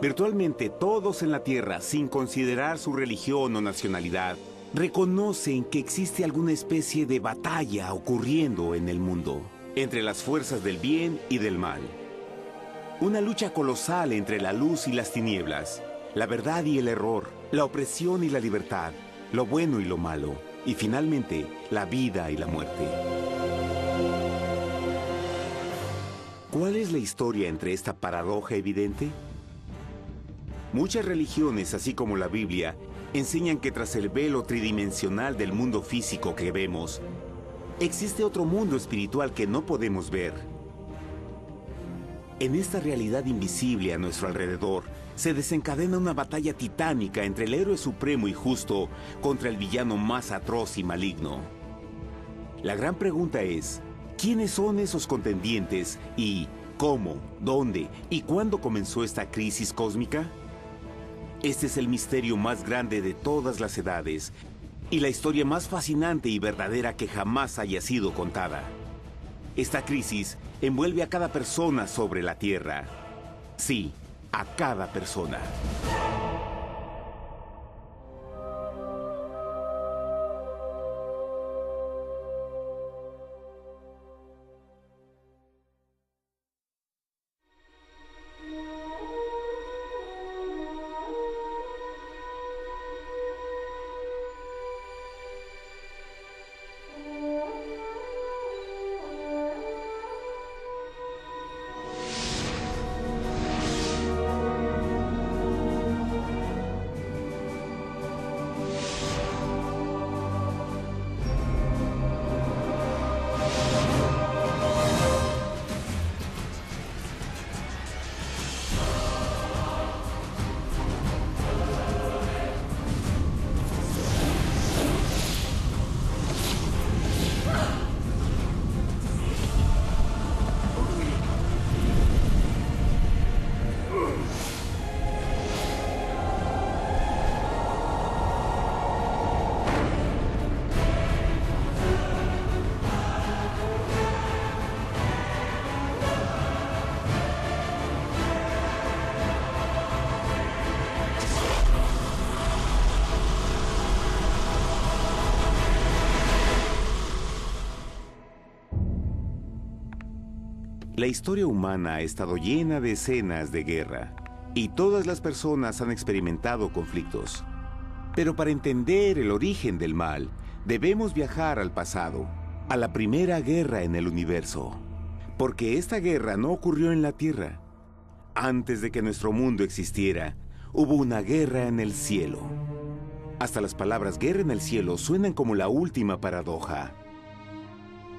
Virtualmente todos en la Tierra, sin considerar su religión o nacionalidad, reconocen que existe alguna especie de batalla ocurriendo en el mundo, entre las fuerzas del bien y del mal. Una lucha colosal entre la luz y las tinieblas, la verdad y el error, la opresión y la libertad, lo bueno y lo malo, y finalmente, la vida y la muerte. ¿Cuál es la historia entre esta paradoja evidente? Muchas religiones, así como la Biblia, enseñan que tras el velo tridimensional del mundo físico que vemos, existe otro mundo espiritual que no podemos ver. En esta realidad invisible a nuestro alrededor, se desencadena una batalla titánica entre el héroe supremo y justo contra el villano más atroz y maligno. La gran pregunta es, ¿quiénes son esos contendientes y cómo, dónde y cuándo comenzó esta crisis cósmica? Este es el misterio más grande de todas las edades y la historia más fascinante y verdadera que jamás haya sido contada. Esta crisis envuelve a cada persona sobre la Tierra. Sí, a cada persona. La historia humana ha estado llena de escenas de guerra, y todas las personas han experimentado conflictos. Pero para entender el origen del mal, debemos viajar al pasado, a la primera guerra en el universo. Porque esta guerra no ocurrió en la Tierra. Antes de que nuestro mundo existiera, hubo una guerra en el cielo. Hasta las palabras guerra en el cielo suenan como la última paradoja.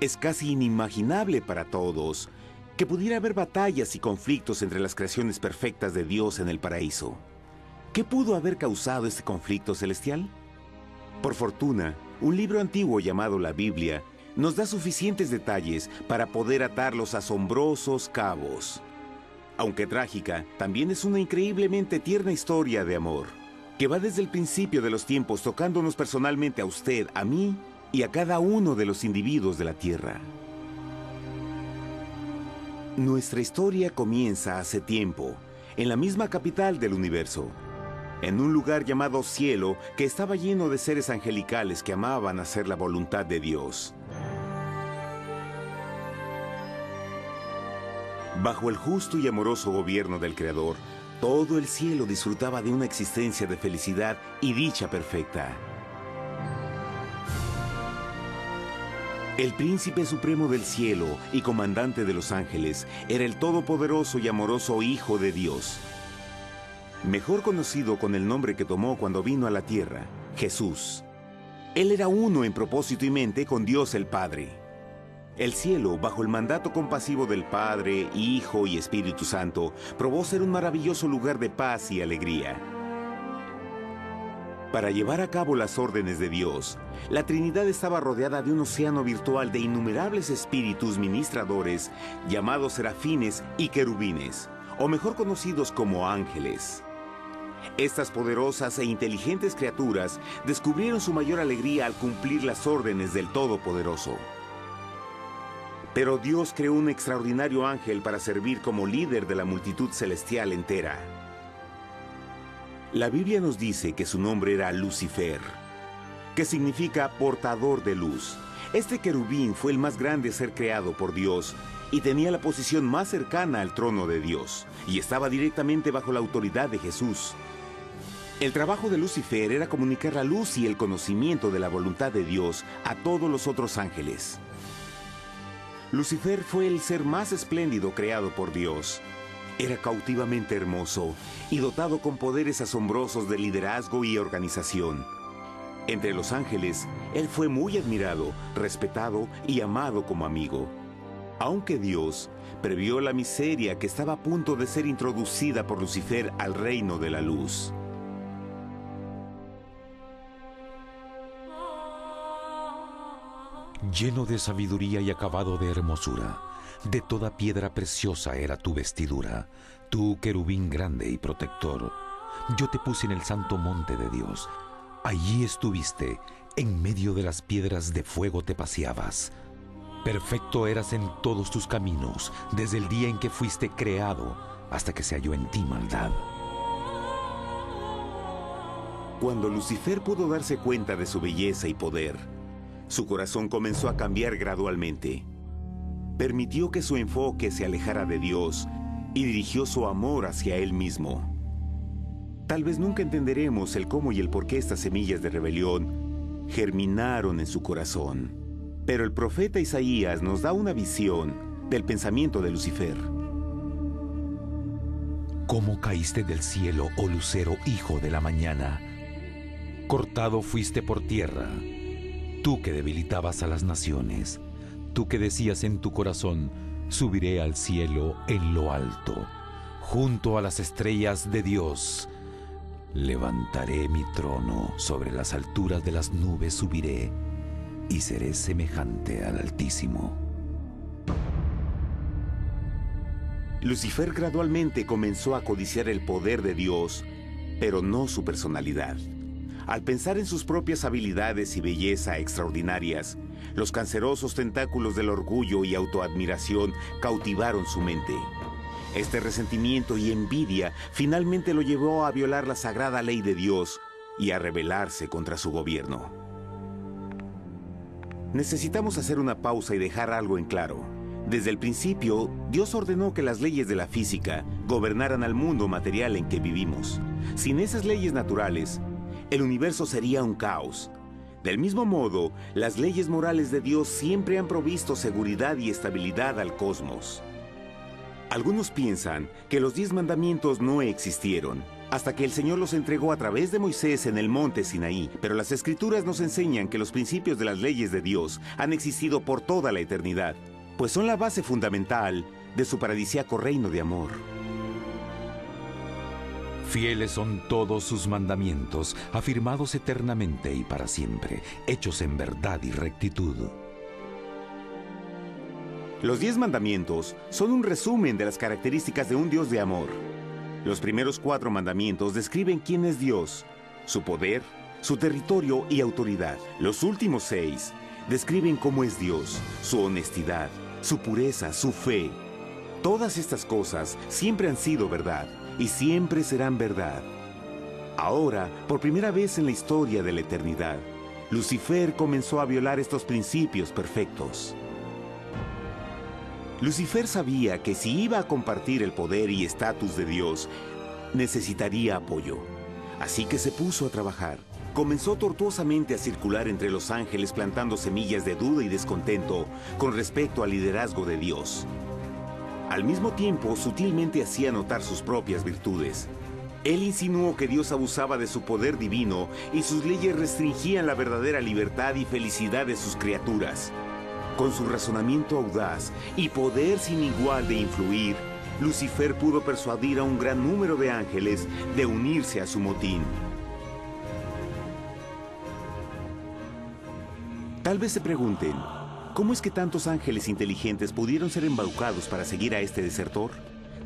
Es casi inimaginable para todos que pudiera haber batallas y conflictos entre las creaciones perfectas de Dios en el paraíso. ¿Qué pudo haber causado este conflicto celestial? Por fortuna, un libro antiguo llamado la Biblia nos da suficientes detalles para poder atar los asombrosos cabos. Aunque trágica, también es una increíblemente tierna historia de amor, que va desde el principio de los tiempos tocándonos personalmente a usted, a mí y a cada uno de los individuos de la Tierra. Nuestra historia comienza hace tiempo, en la misma capital del universo, en un lugar llamado Cielo que estaba lleno de seres angelicales que amaban hacer la voluntad de Dios. Bajo el justo y amoroso gobierno del Creador, todo el cielo disfrutaba de una existencia de felicidad y dicha perfecta. El príncipe supremo del cielo y comandante de los ángeles era el todopoderoso y amoroso Hijo de Dios, mejor conocido con el nombre que tomó cuando vino a la tierra, Jesús. Él era uno en propósito y mente con Dios el Padre. El cielo, bajo el mandato compasivo del Padre, Hijo y Espíritu Santo, probó ser un maravilloso lugar de paz y alegría. Para llevar a cabo las órdenes de Dios, la Trinidad estaba rodeada de un océano virtual de innumerables espíritus ministradores llamados serafines y querubines, o mejor conocidos como ángeles. Estas poderosas e inteligentes criaturas descubrieron su mayor alegría al cumplir las órdenes del Todopoderoso. Pero Dios creó un extraordinario ángel para servir como líder de la multitud celestial entera. La Biblia nos dice que su nombre era Lucifer, que significa portador de luz. Este querubín fue el más grande ser creado por Dios y tenía la posición más cercana al trono de Dios, y estaba directamente bajo la autoridad de Jesús. El trabajo de Lucifer era comunicar la luz y el conocimiento de la voluntad de Dios a todos los otros ángeles. Lucifer fue el ser más espléndido creado por Dios. Era cautivamente hermoso y dotado con poderes asombrosos de liderazgo y organización. Entre los ángeles, él fue muy admirado, respetado y amado como amigo. Aunque Dios previó la miseria que estaba a punto de ser introducida por Lucifer al reino de la luz. Lleno de sabiduría y acabado de hermosura, de toda piedra preciosa era tu vestidura, tú querubín grande y protector. Yo te puse en el santo monte de Dios. Allí estuviste, en medio de las piedras de fuego te paseabas. Perfecto eras en todos tus caminos, desde el día en que fuiste creado, hasta que se halló en ti maldad. Cuando Lucifer pudo darse cuenta de su belleza y poder, su corazón comenzó a cambiar gradualmente. Permitió que su enfoque se alejara de Dios y dirigió su amor hacia él mismo. Tal vez nunca entenderemos el cómo y el por qué estas semillas de rebelión germinaron en su corazón. Pero el profeta Isaías nos da una visión del pensamiento de Lucifer. ¿Cómo caíste del cielo, oh lucero, hijo de la mañana? Cortado fuiste por tierra, tú que debilitabas a las naciones, tú que decías en tu corazón, subiré al cielo en lo alto, junto a las estrellas de Dios. Levantaré mi trono, sobre las alturas de las nubes subiré, y seré semejante al Altísimo. Lucifer gradualmente comenzó a codiciar el poder de Dios, pero no su personalidad. Al pensar en sus propias habilidades y belleza extraordinarias, los cancerosos tentáculos del orgullo y autoadmiración cautivaron su mente. Este resentimiento y envidia finalmente lo llevó a violar la sagrada ley de Dios y a rebelarse contra su gobierno. Necesitamos hacer una pausa y dejar algo en claro. Desde el principio, Dios ordenó que las leyes de la física gobernaran al mundo material en que vivimos. Sin esas leyes naturales, el universo sería un caos. Del mismo modo, las leyes morales de Dios siempre han provisto seguridad y estabilidad al cosmos. Algunos piensan que los 10 mandamientos no existieron, hasta que el Señor los entregó a través de Moisés en el monte Sinaí, pero las Escrituras nos enseñan que los principios de las leyes de Dios han existido por toda la eternidad, pues son la base fundamental de su paradisíaco reino de amor. Fieles son todos sus mandamientos, afirmados eternamente y para siempre, hechos en verdad y rectitud. Los 10 mandamientos son un resumen de las características de un Dios de amor. Los primeros 4 mandamientos describen quién es Dios, su poder, su territorio y autoridad. Los últimos 6 describen cómo es Dios, su honestidad, su pureza, su fe. Todas estas cosas siempre han sido verdad y siempre serán verdad. Ahora, por primera vez en la historia de la eternidad, Lucifer comenzó a violar estos principios perfectos. Lucifer sabía que si iba a compartir el poder y estatus de Dios, necesitaría apoyo. Así que se puso a trabajar. Comenzó tortuosamente a circular entre los ángeles plantando semillas de duda y descontento con respecto al liderazgo de Dios. Al mismo tiempo, sutilmente hacía notar sus propias virtudes. Él insinuó que Dios abusaba de su poder divino y sus leyes restringían la verdadera libertad y felicidad de sus criaturas. Con su razonamiento audaz y poder sin igual de influir, Lucifer pudo persuadir a un gran número de ángeles de unirse a su motín. Tal vez se pregunten, ¿cómo es que tantos ángeles inteligentes pudieron ser embaucados para seguir a este desertor?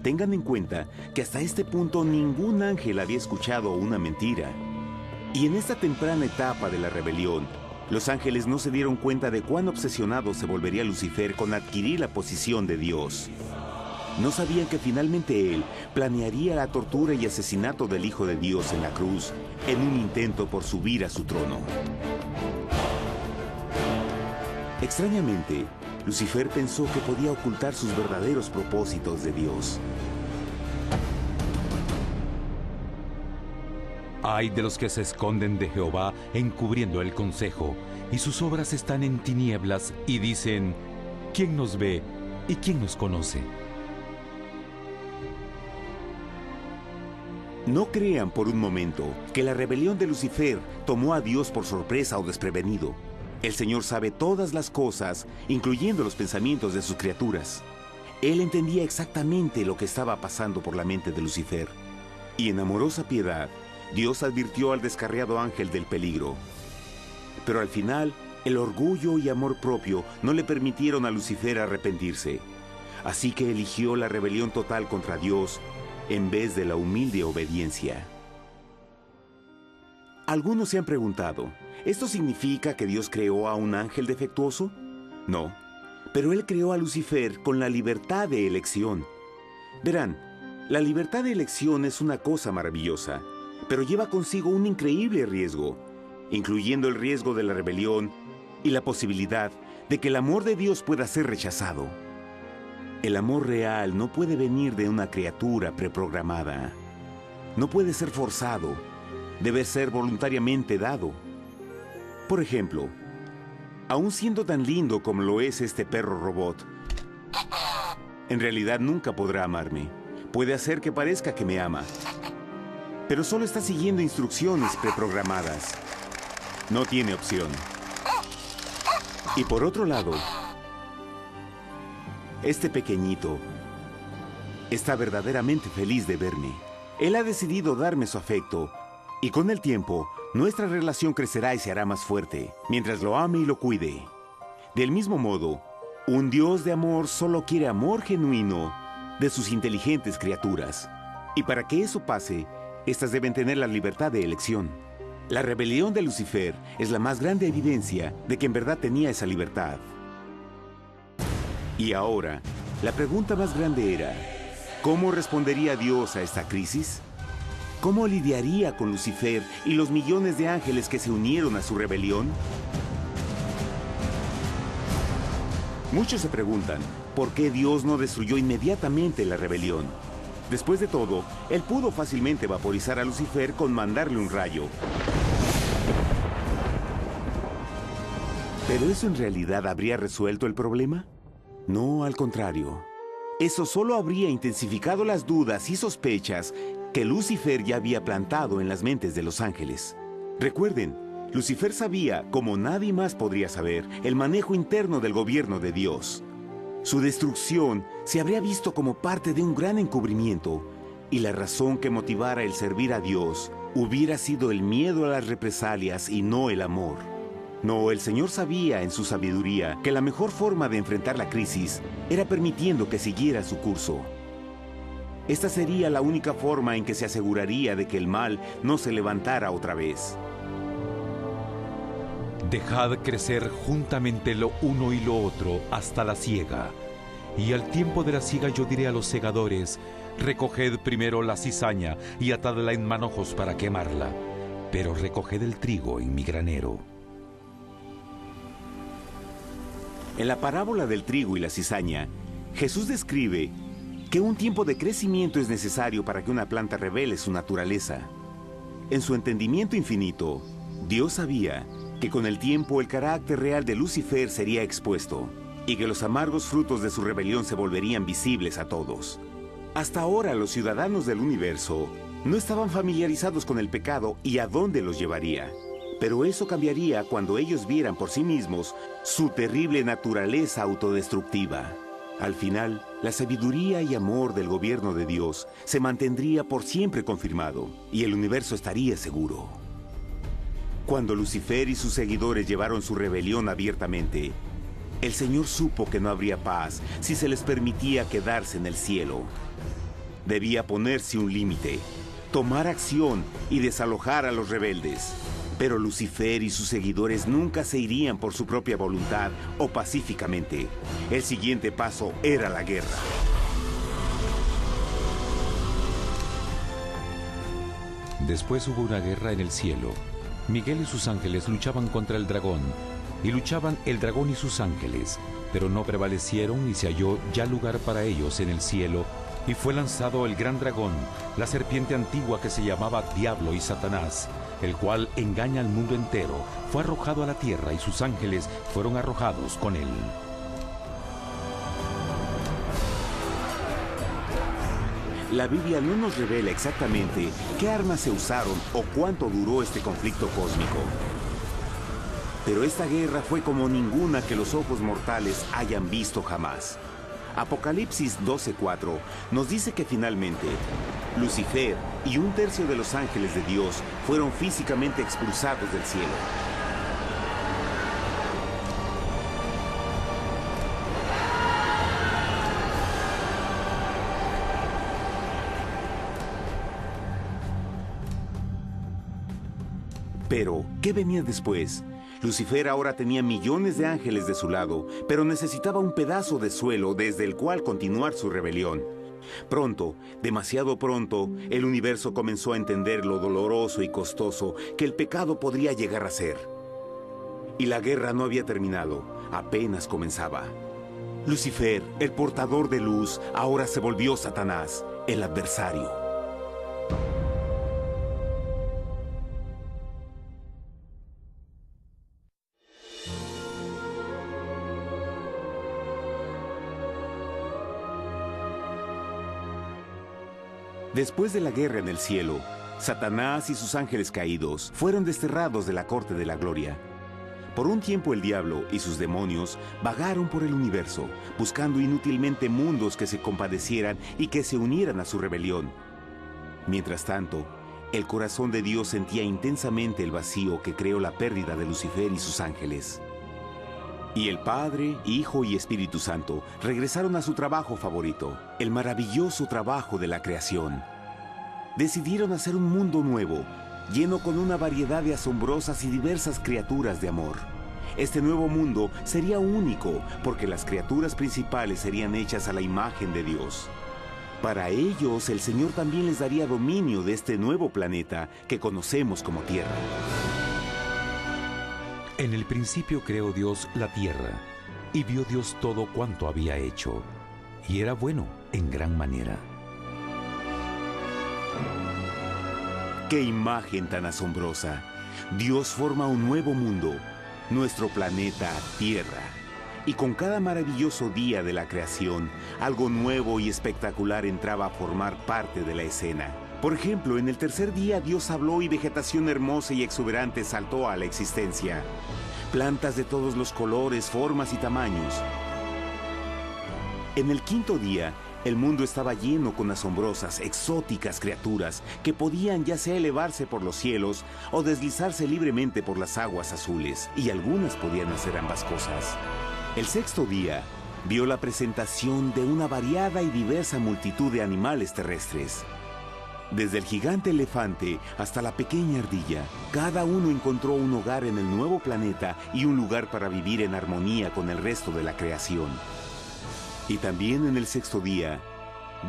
Tengan en cuenta que hasta este punto ningún ángel había escuchado una mentira. Y en esta temprana etapa de la rebelión, los ángeles no se dieron cuenta de cuán obsesionado se volvería Lucifer con adquirir la posición de Dios. No sabían que finalmente él planearía la tortura y asesinato del Hijo de Dios en la cruz en un intento por subir a su trono. Extrañamente, Lucifer pensó que podía ocultar sus verdaderos propósitos de Dios. Ay de los que se esconden de Jehová encubriendo el consejo, y sus obras están en tinieblas y dicen, ¿quién nos ve y quién nos conoce? No crean por un momento que la rebelión de Lucifer tomó a Dios por sorpresa o desprevenido. El Señor sabe todas las cosas, incluyendo los pensamientos de sus criaturas. Él entendía exactamente lo que estaba pasando por la mente de Lucifer. Y en amorosa piedad, Dios advirtió al descarriado ángel del peligro. Pero al final, el orgullo y amor propio no le permitieron a Lucifer arrepentirse. Así que eligió la rebelión total contra Dios en vez de la humilde obediencia. Algunos se han preguntado, ¿esto significa que Dios creó a un ángel defectuoso? No, pero Él creó a Lucifer con la libertad de elección. Verán, la libertad de elección es una cosa maravillosa, pero lleva consigo un increíble riesgo, incluyendo el riesgo de la rebelión y la posibilidad de que el amor de Dios pueda ser rechazado. El amor real no puede venir de una criatura preprogramada. No puede ser forzado. Debe ser voluntariamente dado. Por ejemplo, aun siendo tan lindo como lo es este perro robot, en realidad nunca podrá amarme. Puede hacer que parezca que me ama, pero solo está siguiendo instrucciones preprogramadas. No tiene opción. Y por otro lado, este pequeñito está verdaderamente feliz de verme. Él ha decidido darme su afecto, y con el tiempo, nuestra relación crecerá y se hará más fuerte, mientras lo ame y lo cuide. Del mismo modo, un Dios de amor solo quiere amor genuino de sus inteligentes criaturas. Y para que eso pase, estas deben tener la libertad de elección. La rebelión de Lucifer es la más grande evidencia de que en verdad tenía esa libertad. Y ahora, la pregunta más grande era, ¿cómo respondería Dios a esta crisis? ¿Cómo lidiaría con Lucifer y los millones de ángeles que se unieron a su rebelión? Muchos se preguntan, ¿por qué Dios no destruyó inmediatamente la rebelión? Después de todo, Él pudo fácilmente vaporizar a Lucifer con mandarle un rayo. ¿Pero eso en realidad habría resuelto el problema? No, al contrario. Eso solo habría intensificado las dudas y sospechas que Lucifer ya había plantado en las mentes de los ángeles. Recuerden, Lucifer sabía, como nadie más podría saber, el manejo interno del gobierno de Dios. Su destrucción se habría visto como parte de un gran encubrimiento, y la razón que motivara el servir a Dios hubiera sido el miedo a las represalias y no el amor. No, el Señor sabía en su sabiduría que la mejor forma de enfrentar la crisis era permitiendo que siguiera su curso. Esta sería la única forma en que se aseguraría de que el mal no se levantara otra vez. Dejad crecer juntamente lo uno y lo otro hasta la siega. Y al tiempo de la siega yo diré a los segadores, recoged primero la cizaña y atadla en manojos para quemarla, pero recoged el trigo en mi granero. En la parábola del trigo y la cizaña, Jesús describe que un tiempo de crecimiento es necesario para que una planta revele su naturaleza. En su entendimiento infinito, Dios sabía que con el tiempo el carácter real de Lucifer sería expuesto y que los amargos frutos de su rebelión se volverían visibles a todos. Hasta ahora los ciudadanos del universo no estaban familiarizados con el pecado y a dónde los llevaría. Pero eso cambiaría cuando ellos vieran por sí mismos su terrible naturaleza autodestructiva. Al final, la sabiduría y amor del gobierno de Dios se mantendría por siempre confirmado y el universo estaría seguro. Cuando Lucifer y sus seguidores llevaron su rebelión abiertamente, el Señor supo que no habría paz si se les permitía quedarse en el cielo. Debía ponerse un límite, tomar acción y desalojar a los rebeldes. Pero Lucifer y sus seguidores nunca se irían por su propia voluntad o pacíficamente. El siguiente paso era la guerra. Después hubo una guerra en el cielo. Miguel y sus ángeles luchaban contra el dragón, y luchaban el dragón y sus ángeles, pero no prevalecieron y se halló ya lugar para ellos en el cielo, y fue lanzado el gran dragón, la serpiente antigua que se llamaba Diablo y Satanás, el cual engaña al mundo entero. Fue arrojado a la tierra y sus ángeles fueron arrojados con él. La Biblia no nos revela exactamente qué armas se usaron o cuánto duró este conflicto cósmico. Pero esta guerra fue como ninguna que los ojos mortales hayan visto jamás. Apocalipsis 12:4 nos dice que finalmente Lucifer y un tercio de los ángeles de Dios fueron físicamente expulsados del cielo. Pero, ¿qué venía después? Lucifer ahora tenía millones de ángeles de su lado, pero necesitaba un pedazo de suelo desde el cual continuar su rebelión. Pronto, demasiado pronto, el universo comenzó a entender lo doloroso y costoso que el pecado podría llegar a ser. Y la guerra no había terminado, apenas comenzaba. Lucifer, el portador de luz, ahora se volvió Satanás, el adversario. Después de la guerra en el cielo, Satanás y sus ángeles caídos fueron desterrados de la corte de la gloria. Por un tiempo el diablo y sus demonios vagaron por el universo, buscando inútilmente mundos que se compadecieran y que se unieran a su rebelión. Mientras tanto, el corazón de Dios sentía intensamente el vacío que creó la pérdida de Lucifer y sus ángeles. Y el Padre, Hijo y Espíritu Santo regresaron a su trabajo favorito, el maravilloso trabajo de la creación. Decidieron hacer un mundo nuevo, lleno con una variedad de asombrosas y diversas criaturas de amor. Este nuevo mundo sería único, porque las criaturas principales serían hechas a la imagen de Dios. Para ellos, el Señor también les daría dominio de este nuevo planeta que conocemos como Tierra. En el principio creó Dios la tierra, y vio Dios todo cuanto había hecho, y era bueno en gran manera. ¡Qué imagen tan asombrosa! Dios forma un nuevo mundo, nuestro planeta Tierra. Y con cada maravilloso día de la creación, algo nuevo y espectacular entraba a formar parte de la escena. Por ejemplo, en el tercer día Dios habló y vegetación hermosa y exuberante saltó a la existencia. Plantas de todos los colores, formas y tamaños. En el quinto día, el mundo estaba lleno con asombrosas, exóticas criaturas que podían ya sea elevarse por los cielos o deslizarse libremente por las aguas azules, y algunas podían hacer ambas cosas. El sexto día vio la presentación de una variada y diversa multitud de animales terrestres. Desde el gigante elefante hasta la pequeña ardilla, cada uno encontró un hogar en el nuevo planeta y un lugar para vivir en armonía con el resto de la creación. Y también en el sexto día,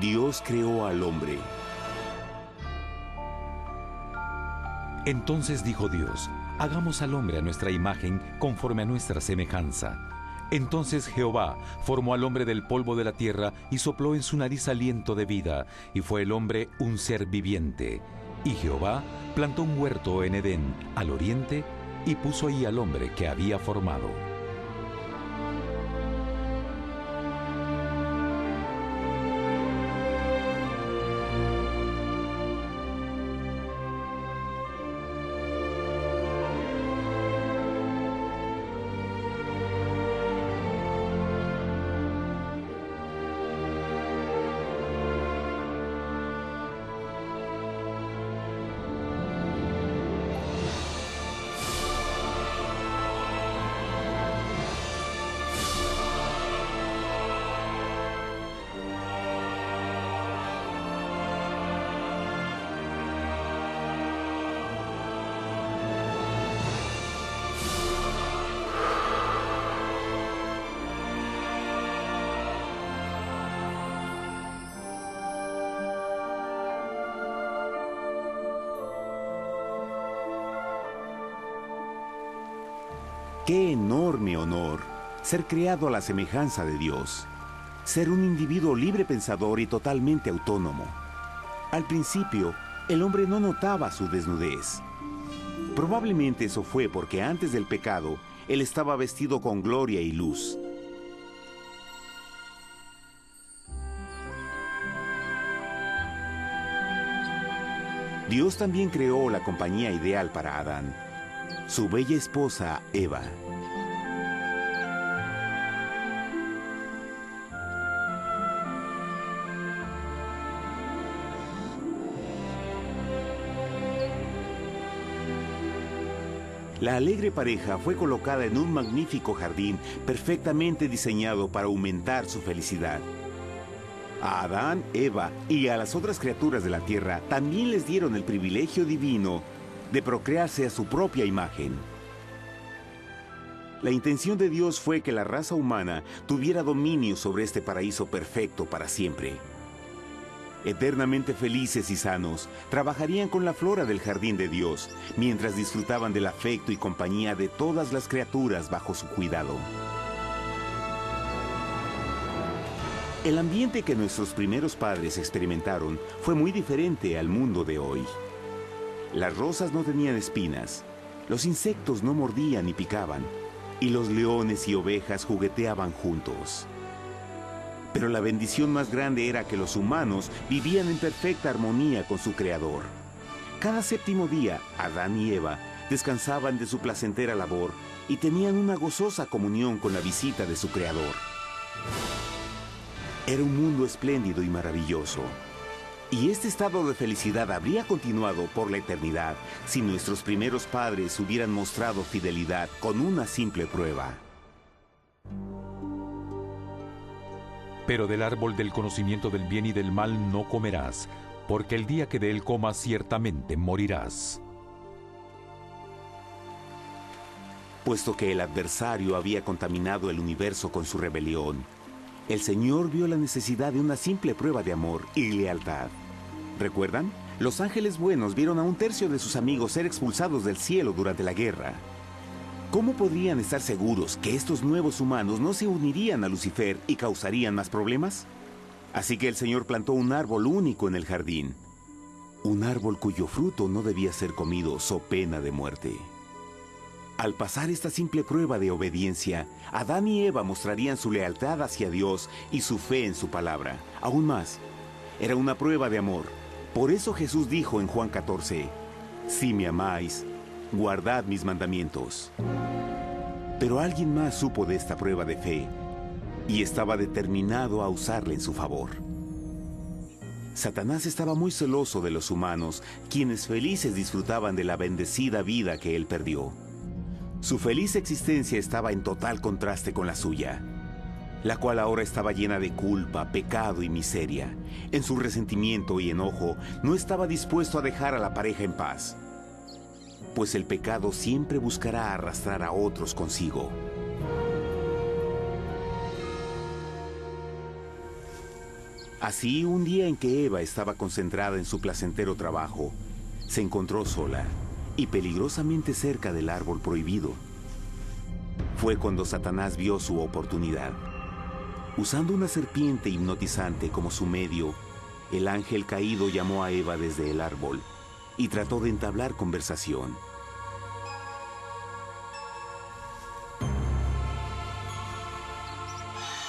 Dios creó al hombre. Entonces dijo Dios: hagamos al hombre a nuestra imagen, conforme a nuestra semejanza. Entonces Jehová formó al hombre del polvo de la tierra y sopló en su nariz aliento de vida, y fue el hombre un ser viviente. Y Jehová plantó un huerto en Edén, al oriente, y puso ahí al hombre que había formado. ¡Qué enorme honor! Ser creado a la semejanza de Dios. Ser un individuo libre pensador y totalmente autónomo. Al principio, el hombre no notaba su desnudez. Probablemente eso fue porque antes del pecado, él estaba vestido con gloria y luz. Dios también creó la compañía ideal para Adán, su bella esposa Eva. La alegre pareja fue colocada en un magnífico jardín perfectamente diseñado para aumentar su felicidad. A Adán, Eva y a las otras criaturas de la tierra también les dieron el privilegio divino de procrearse a su propia imagen. La intención de Dios fue que la raza humana tuviera dominio sobre este paraíso perfecto para siempre. Eternamente felices y sanos, trabajarían con la flora del jardín de Dios, mientras disfrutaban del afecto y compañía de todas las criaturas bajo su cuidado. El ambiente que nuestros primeros padres experimentaron fue muy diferente al mundo de hoy. Las rosas no tenían espinas, los insectos no mordían ni picaban, y los leones y ovejas jugueteaban juntos. Pero la bendición más grande era que los humanos vivían en perfecta armonía con su Creador. Cada séptimo día, Adán y Eva descansaban de su placentera labor y tenían una gozosa comunión con la visita de su Creador. Era un mundo espléndido y maravilloso. Y este estado de felicidad habría continuado por la eternidad si nuestros primeros padres hubieran mostrado fidelidad con una simple prueba. Pero del árbol del conocimiento del bien y del mal no comerás, porque el día que de él comas ciertamente morirás. Puesto que el adversario había contaminado el universo con su rebelión, el Señor vio la necesidad de una simple prueba de amor y lealtad. ¿Recuerdan? Los ángeles buenos vieron a un tercio de sus amigos ser expulsados del cielo durante la guerra. ¿Cómo podrían estar seguros que estos nuevos humanos no se unirían a Lucifer y causarían más problemas? Así que el Señor plantó un árbol único en el jardín. Un árbol cuyo fruto no debía ser comido so pena de muerte. Al pasar esta simple prueba de obediencia, Adán y Eva mostrarían su lealtad hacia Dios y su fe en su palabra. Aún más, era una prueba de amor. Por eso Jesús dijo en Juan 14, «Si me amáis, guardad mis mandamientos». Pero alguien más supo de esta prueba de fe y estaba determinado a usarla en su favor. Satanás estaba muy celoso de los humanos, quienes felices disfrutaban de la bendecida vida que él perdió. Su feliz existencia estaba en total contraste con la suya, la cual ahora estaba llena de culpa, pecado y miseria. En su resentimiento y enojo, no estaba dispuesto a dejar a la pareja en paz, pues el pecado siempre buscará arrastrar a otros consigo. Así, un día en que Eva estaba concentrada en su placentero trabajo, se encontró sola y peligrosamente cerca del árbol prohibido. Fue cuando Satanás vio su oportunidad. Usando una serpiente hipnotizante como su medio, el ángel caído llamó a Eva desde el árbol y trató de entablar conversación.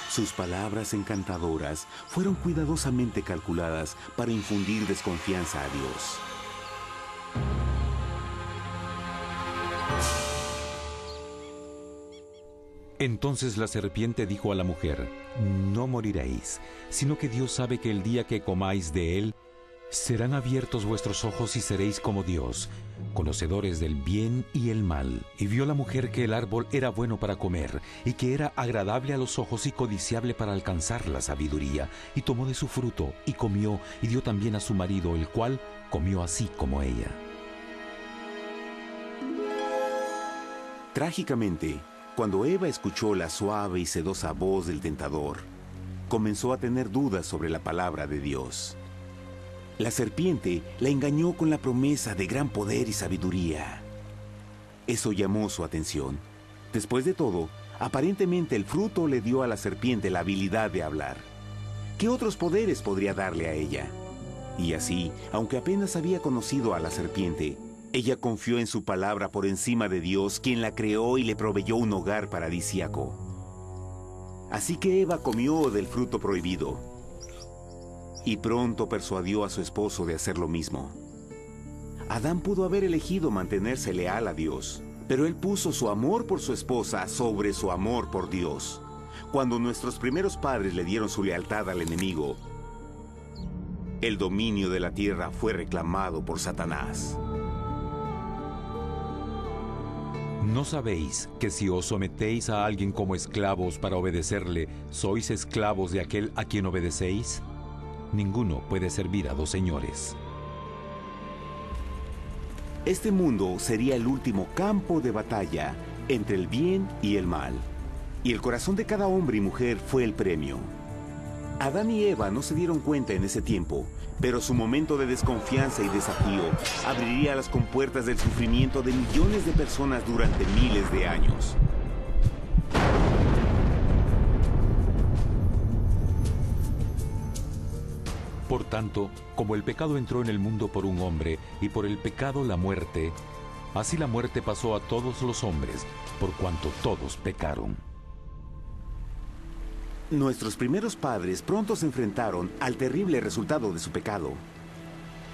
Sus palabras encantadoras fueron cuidadosamente calculadas para infundir desconfianza a Dios. Entonces la serpiente dijo a la mujer, «No moriréis, sino que Dios sabe que el día que comáis de él, serán abiertos vuestros ojos y seréis como Dios, conocedores del bien y el mal». Y vio la mujer que el árbol era bueno para comer, y que era agradable a los ojos y codiciable para alcanzar la sabiduría, y tomó de su fruto, y comió, y dio también a su marido, el cual comió así como ella. Trágicamente, cuando Eva escuchó la suave y sedosa voz del tentador, comenzó a tener dudas sobre la palabra de Dios. La serpiente la engañó con la promesa de gran poder y sabiduría. Eso llamó su atención. Después de todo, aparentemente el fruto le dio a la serpiente la habilidad de hablar. ¿Qué otros poderes podría darle a ella? Y así, aunque apenas había conocido a la serpiente, ella confió en su palabra por encima de Dios, quien la creó y le proveyó un hogar paradisíaco. Así que Eva comió del fruto prohibido y pronto persuadió a su esposo de hacer lo mismo. Adán pudo haber elegido mantenerse leal a Dios, pero él puso su amor por su esposa sobre su amor por Dios. Cuando nuestros primeros padres le dieron su lealtad al enemigo, el dominio de la tierra fue reclamado por Satanás. ¿No sabéis que si os sometéis a alguien como esclavos para obedecerle, sois esclavos de aquel a quien obedecéis? Ninguno puede servir a dos señores. Este mundo sería el último campo de batalla entre el bien y el mal. Y el corazón de cada hombre y mujer fue el premio. Adán y Eva no se dieron cuenta en ese tiempo, pero su momento de desconfianza y desafío abriría las compuertas del sufrimiento de millones de personas durante miles de años. Por tanto, como el pecado entró en el mundo por un hombre, y por el pecado la muerte, así la muerte pasó a todos los hombres, por cuanto todos pecaron. Nuestros primeros padres pronto se enfrentaron al terrible resultado de su pecado.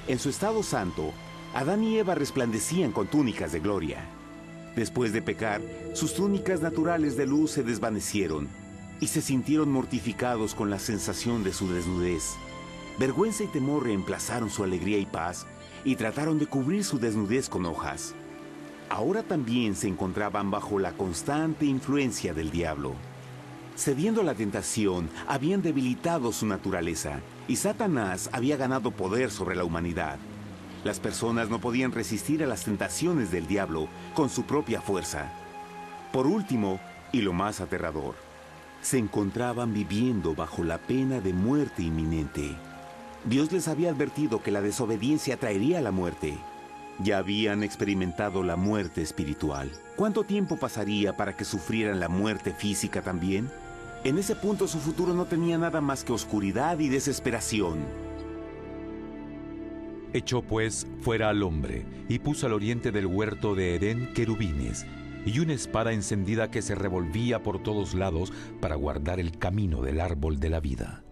En su estado santo, Adán y Eva resplandecían con túnicas de gloria. Después de pecar, sus túnicas naturales de luz se desvanecieron y se sintieron mortificados con la sensación de su desnudez. Vergüenza y temor reemplazaron su alegría y paz y trataron de cubrir su desnudez con hojas. Ahora también se encontraban bajo la constante influencia del diablo. Cediendo a la tentación, habían debilitado su naturaleza y Satanás había ganado poder sobre la humanidad. Las personas no podían resistir a las tentaciones del diablo con su propia fuerza. Por último, y lo más aterrador, se encontraban viviendo bajo la pena de muerte inminente. Dios les había advertido que la desobediencia traería la muerte. Ya habían experimentado la muerte espiritual. ¿Cuánto tiempo pasaría para que sufrieran la muerte física también? En ese punto su futuro no tenía nada más que oscuridad y desesperación. Echó pues fuera al hombre, y puso al oriente del huerto de Edén querubines, y una espada encendida que se revolvía por todos lados para guardar el camino del árbol de la vida.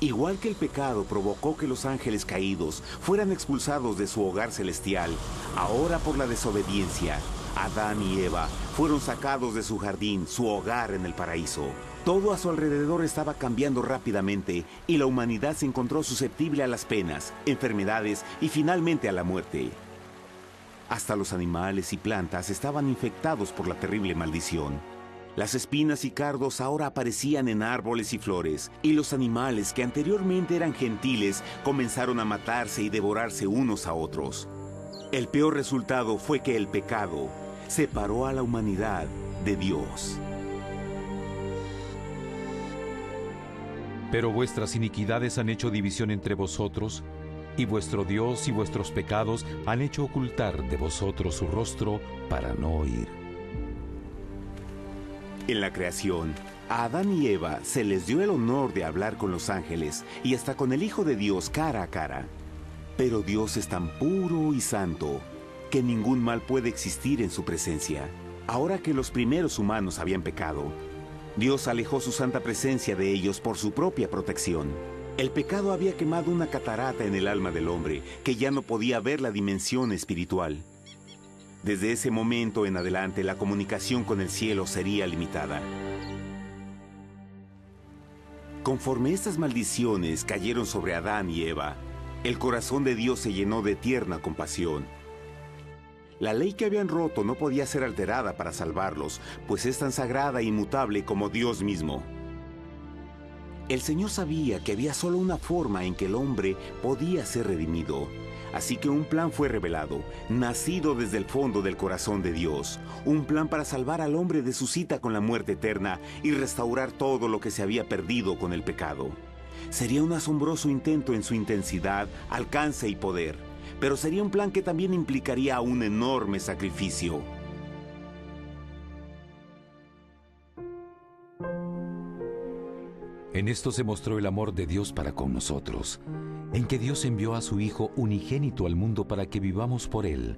Igual que el pecado provocó que los ángeles caídos fueran expulsados de su hogar celestial, ahora por la desobediencia, Adán y Eva fueron sacados de su jardín, su hogar en el paraíso. Todo a su alrededor estaba cambiando rápidamente y la humanidad se encontró susceptible a las penas, enfermedades y finalmente a la muerte. Hasta los animales y plantas estaban infectados por la terrible maldición. Las espinas y cardos ahora aparecían en árboles y flores, y los animales que anteriormente eran gentiles comenzaron a matarse y devorarse unos a otros. El peor resultado fue que el pecado separó a la humanidad de Dios. Pero vuestras iniquidades han hecho división entre vosotros, y vuestro Dios y vuestros pecados han hecho ocultar de vosotros su rostro para no oír. En la creación, a Adán y Eva se les dio el honor de hablar con los ángeles y hasta con el Hijo de Dios cara a cara. Pero Dios es tan puro y santo que ningún mal puede existir en su presencia. Ahora que los primeros humanos habían pecado, Dios alejó su santa presencia de ellos por su propia protección. El pecado había quemado una catarata en el alma del hombre que ya no podía ver la dimensión espiritual. Desde ese momento en adelante, la comunicación con el cielo sería limitada. Conforme estas maldiciones cayeron sobre Adán y Eva, el corazón de Dios se llenó de tierna compasión. La ley que habían roto no podía ser alterada para salvarlos, pues es tan sagrada e inmutable como Dios mismo. El Señor sabía que había solo una forma en que el hombre podía ser redimido. Así que un plan fue revelado, nacido desde el fondo del corazón de Dios. Un plan para salvar al hombre de su cita con la muerte eterna y restaurar todo lo que se había perdido con el pecado. Sería un asombroso intento en su intensidad, alcance y poder, pero sería un plan que también implicaría un enorme sacrificio. En esto se mostró el amor de Dios para con nosotros, en que Dios envió a su Hijo unigénito al mundo para que vivamos por Él.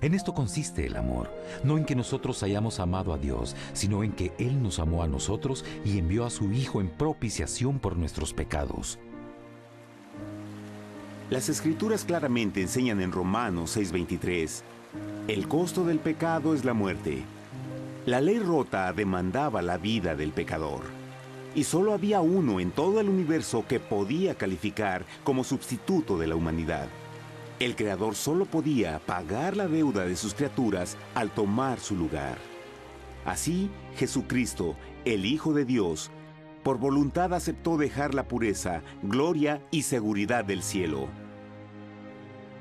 En esto consiste el amor, no en que nosotros hayamos amado a Dios, sino en que Él nos amó a nosotros y envió a su Hijo en propiciación por nuestros pecados. Las Escrituras claramente enseñan en Romanos 6:23, el costo del pecado es la muerte. La ley rota demandaba la vida del pecador, y solo había uno en todo el universo que podía calificar como sustituto de la humanidad. El Creador solo podía pagar la deuda de sus criaturas al tomar su lugar. Así, Jesucristo, el Hijo de Dios, por voluntad aceptó dejar la pureza, gloria y seguridad del cielo.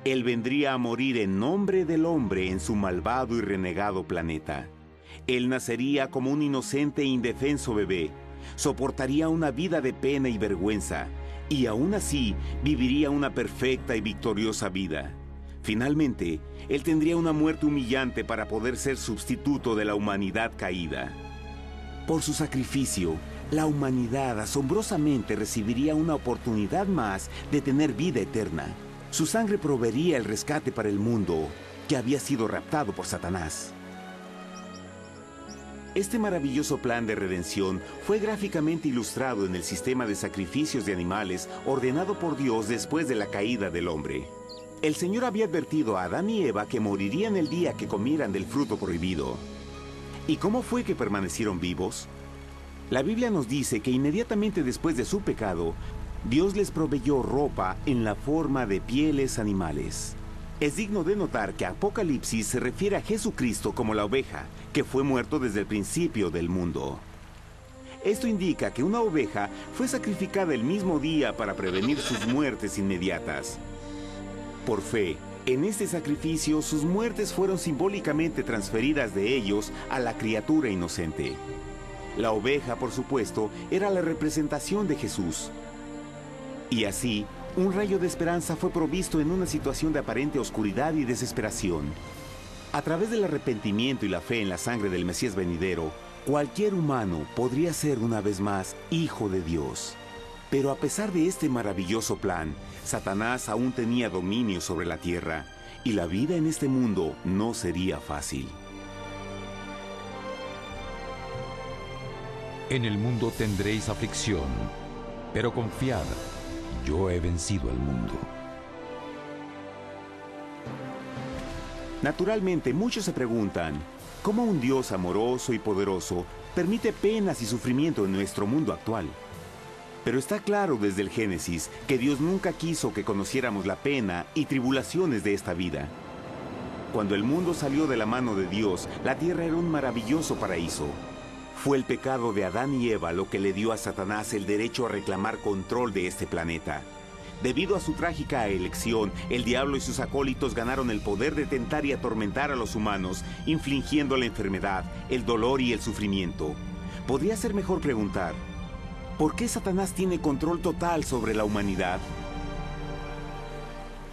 Él vendría a morir en nombre del hombre en su malvado y renegado planeta. Él nacería como un inocente e indefenso bebé, soportaría una vida de pena y vergüenza, y aún así viviría una perfecta y victoriosa vida. Finalmente, Él tendría una muerte humillante para poder ser sustituto de la humanidad caída. Por su sacrificio, la humanidad asombrosamente recibiría una oportunidad más de tener vida eterna. Su sangre proveería el rescate para el mundo que había sido raptado por Satanás. Este maravilloso plan de redención fue gráficamente ilustrado en el sistema de sacrificios de animales ordenado por Dios después de la caída del hombre. El Señor había advertido a Adán y Eva que morirían el día que comieran del fruto prohibido. ¿Y cómo fue que permanecieron vivos? La Biblia nos dice que inmediatamente después de su pecado, Dios les proveyó ropa en la forma de pieles animales. Es digno de notar que Apocalipsis se refiere a Jesucristo como la oveja, que fue muerto desde el principio del mundo. Esto indica que una oveja fue sacrificada el mismo día para prevenir sus muertes inmediatas. Por fe, en este sacrificio sus muertes fueron simbólicamente transferidas de ellos a la criatura inocente. La oveja, por supuesto, era la representación de Jesús. Y así, un rayo de esperanza fue provisto en una situación de aparente oscuridad y desesperación. A través del arrepentimiento y la fe en la sangre del Mesías venidero, cualquier humano podría ser una vez más hijo de Dios. Pero a pesar de este maravilloso plan, Satanás aún tenía dominio sobre la tierra, y la vida en este mundo no sería fácil. En el mundo tendréis aflicción, pero confiad, yo he vencido al mundo. Naturalmente, muchos se preguntan, ¿cómo un Dios amoroso y poderoso permite penas y sufrimiento en nuestro mundo actual? Pero está claro desde el Génesis que Dios nunca quiso que conociéramos la pena y tribulaciones de esta vida. Cuando el mundo salió de la mano de Dios, la tierra era un maravilloso paraíso. Fue el pecado de Adán y Eva lo que le dio a Satanás el derecho a reclamar control de este planeta. Debido a su trágica elección, el diablo y sus acólitos ganaron el poder de tentar y atormentar a los humanos, infligiendo la enfermedad, el dolor y el sufrimiento. Podría ser mejor preguntar, ¿por qué Satanás tiene control total sobre la humanidad?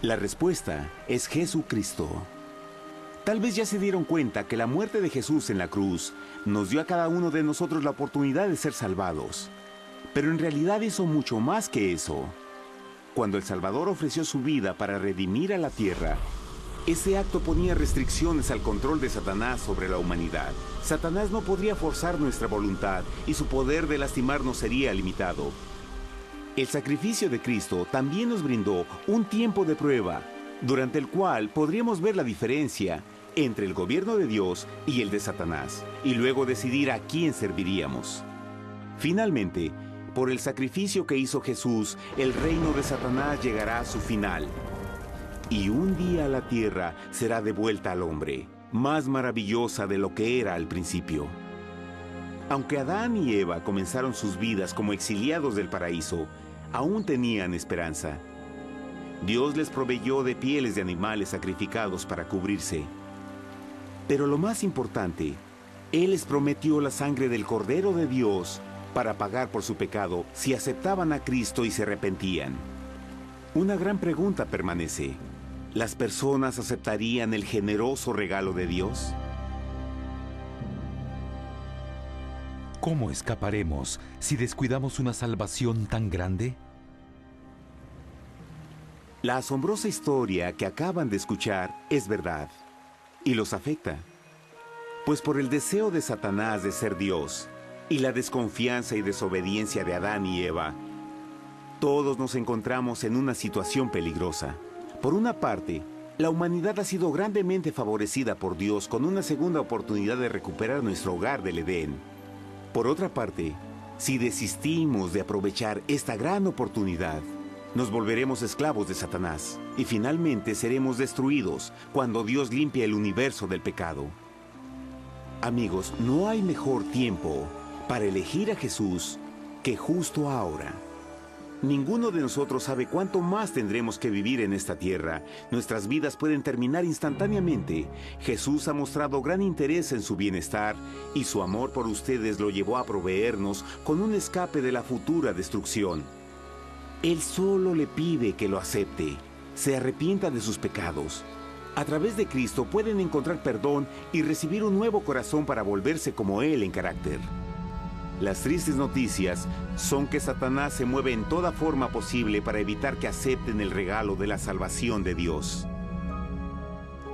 La respuesta es Jesucristo. Tal vez ya se dieron cuenta que la muerte de Jesús en la cruz nos dio a cada uno de nosotros la oportunidad de ser salvados. Pero en realidad hizo mucho más que eso. Cuando el Salvador ofreció su vida para redimir a la tierra, ese acto ponía restricciones al control de Satanás sobre la humanidad. Satanás no podría forzar nuestra voluntad y su poder de lastimarnos sería limitado. El sacrificio de Cristo también nos brindó un tiempo de prueba, durante el cual podríamos ver la diferencia entre el gobierno de Dios y el de Satanás, y luego decidir a quién serviríamos. Finalmente, por el sacrificio que hizo Jesús, el reino de Satanás llegará a su final. Y un día la tierra será devuelta al hombre, más maravillosa de lo que era al principio. Aunque Adán y Eva comenzaron sus vidas como exiliados del paraíso, aún tenían esperanza. Dios les proveyó de pieles de animales sacrificados para cubrirse. Pero lo más importante, Él les prometió la sangre del Cordero de Dios para pagar por su pecado si aceptaban a Cristo y se arrepentían. Una gran pregunta permanece. ¿Las personas aceptarían el generoso regalo de Dios? ¿Cómo escaparemos si descuidamos una salvación tan grande? La asombrosa historia que acaban de escuchar es verdad y los afecta. Pues por el deseo de Satanás de ser Dios y la desconfianza y desobediencia de Adán y Eva, todos nos encontramos en una situación peligrosa. Por una parte, la humanidad ha sido grandemente favorecida por Dios con una segunda oportunidad de recuperar nuestro hogar del Edén. Por otra parte, si desistimos de aprovechar esta gran oportunidad, nos volveremos esclavos de Satanás y finalmente seremos destruidos cuando Dios limpie el universo del pecado. Amigos, no hay mejor tiempo para elegir a Jesús que justo ahora. Ninguno de nosotros sabe cuánto más tendremos que vivir en esta tierra. Nuestras vidas pueden terminar instantáneamente. Jesús ha mostrado gran interés en su bienestar y su amor por ustedes lo llevó a proveernos con un escape de la futura destrucción. Él solo le pide que lo acepte, se arrepienta de sus pecados. A través de Cristo pueden encontrar perdón y recibir un nuevo corazón para volverse como Él en carácter. Las tristes noticias son que Satanás se mueve en toda forma posible para evitar que acepten el regalo de la salvación de Dios.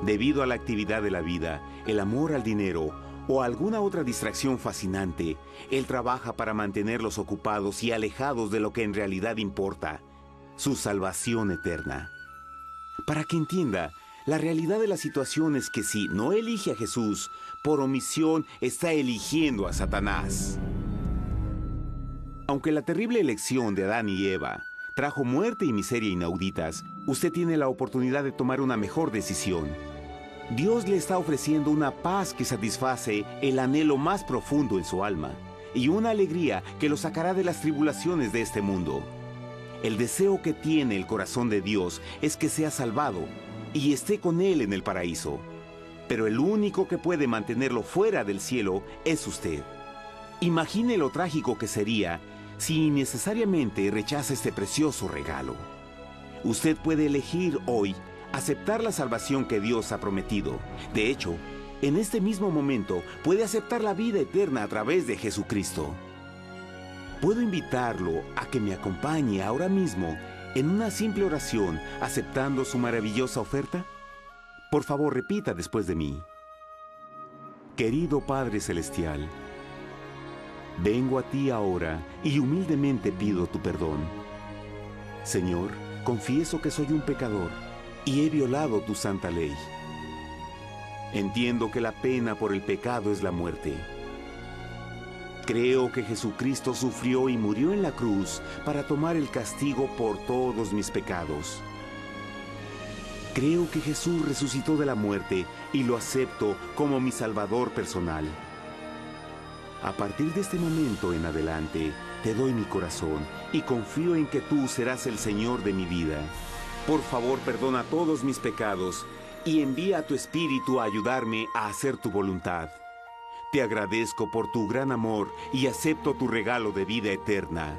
Debido a la actividad de la vida, el amor al dinero o alguna otra distracción fascinante, Él trabaja para mantenerlos ocupados y alejados de lo que en realidad importa, su salvación eterna. Para que entienda, la realidad de la situación es que si no elige a Jesús, por omisión está eligiendo a Satanás. Aunque la terrible elección de Adán y Eva trajo muerte y miseria inauditas, usted tiene la oportunidad de tomar una mejor decisión. Dios le está ofreciendo una paz que satisface el anhelo más profundo en su alma y una alegría que lo sacará de las tribulaciones de este mundo. El deseo que tiene el corazón de Dios es que sea salvado y esté con Él en el paraíso. Pero el único que puede mantenerlo fuera del cielo es usted. Imagine lo trágico que sería si innecesariamente rechaza este precioso regalo. Usted puede elegir hoy aceptar la salvación que Dios ha prometido. De hecho, en este mismo momento puede aceptar la vida eterna a través de Jesucristo. ¿Puedo invitarlo a que me acompañe ahora mismo en una simple oración aceptando su maravillosa oferta? Por favor, repita después de mí. Querido Padre Celestial, vengo a ti ahora y humildemente pido tu perdón. Señor, confieso que soy un pecador y he violado tu santa ley. Entiendo que la pena por el pecado es la muerte. Creo que Jesucristo sufrió y murió en la cruz para tomar el castigo por todos mis pecados. Creo que Jesús resucitó de la muerte y lo acepto como mi Salvador personal. A partir de este momento en adelante, te doy mi corazón y confío en que tú serás el Señor de mi vida. Por favor, perdona todos mis pecados y envía a tu Espíritu a ayudarme a hacer tu voluntad. Te agradezco por tu gran amor y acepto tu regalo de vida eterna.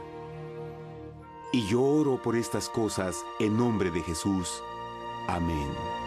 Y yo oro por estas cosas en nombre de Jesús. Amén.